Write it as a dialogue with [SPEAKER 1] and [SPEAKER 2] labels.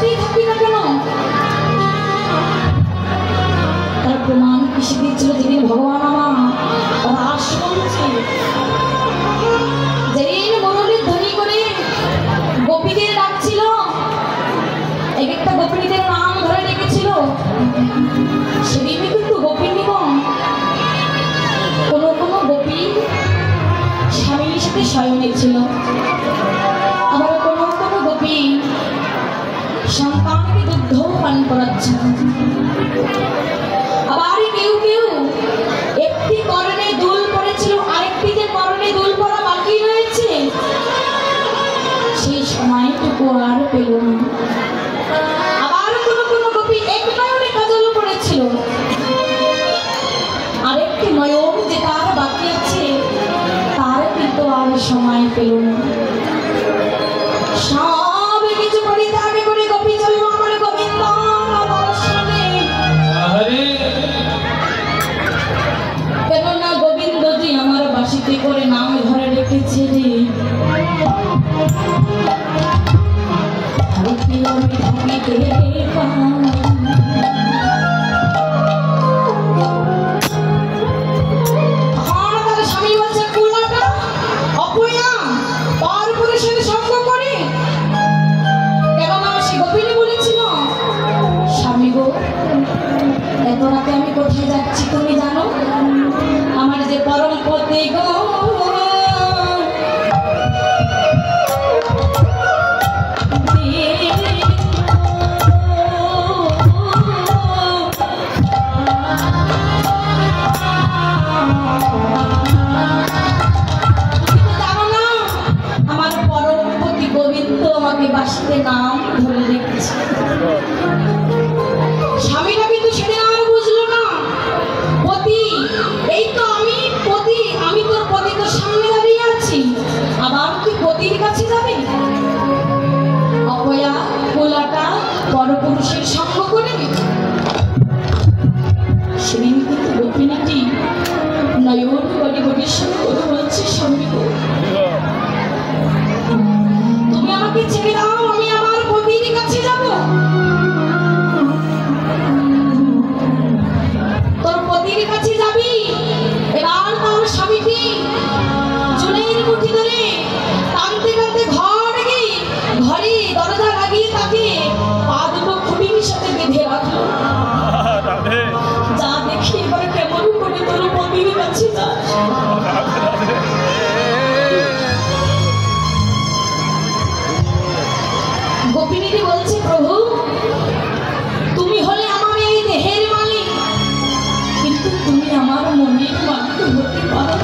[SPEAKER 1] যেখানেই থাকি না কেন তার প্রমাণ কিসে দিচ্ছিল যেদিন ভগবান আমার রাস করছে, যেদিন মুরলীর ধ্বনি করে গোপীদের ডাকছিল, এক একটা গোপিনীদের নাম ধরে ডেকেছিল, সেদিন কিন্তু গোপিনীগণ কোনো কোনো গোপী স্বামীর সাথে শয়নে ছিল, আবার কোনো কোনো গোপী সন্তানকে দুগ্ধ পান করাচ্ছে, আবার কেউ কেউ একটি করণে দুল পড়েছিল, আরেকটি যে করণে দুল পড়া বাকি রয়েছে সেই সময়টুকু আর পেল না। আবার কোনো কোনো গোপী এক নয়নে কাজল পড়েছিল, আরেকটি নয়ন যে তার বাকি আছে তার কিন্তু আর সময় পেল না। সব কিছু পরিত্যাগ করে গোপী চলল আমার গোবিন্দ দর্শনে। কেননা গোবিন্দজি আমার বাঁশিতে করে নাম ধরে রেখেছে রে, স্বামী বলছে কুলাটা অপয়া পার পুরুষের সঙ্গ করে, কেননা সে গোপিনী বলেছিল স্বামী গো এত রাতে আমি কোথায় যাচ্ছি তুমি জানো? আমার যে পরম পতি গো বাঁশিতে নাম ধরে রেখেছে। স্বামীরা কিন্তু সেদিন আর বুঝলো না, পতি এই তো আমি পতি, আমি তোর পতি তোর সামনে দাঁড়িয়ে আছি, আবার তুই পতির কাছে যাবি? অপয়া কোলাটা পরপুরুষের সঙ্গ করে। সেদিন কিন্তু গোপিনীটি নয়ন বলে গরিষ্ঠ করে বলছে স্বামী গো তুমি আমাকে ছেড়ে দাও, আমি আমার পতির কাছে যাব। তোর পতির কাছে যাবি? এবার তার স্বামীটি চুলের মুঠি ধরে টানতে টানতে ঘরে দরজা লাগিয়ে তাকে পা দুটো খুঁটির সাথে বেঁধে রাখলো। যা দেখি এবার কেমন করে তোর পতির কাছে যাস। গোপিনীটি বলছে প্রভু তুমি হলে আমার এই দেহের মালিক, কিন্তু তুমি আমার মনের মালিক হতে পারো।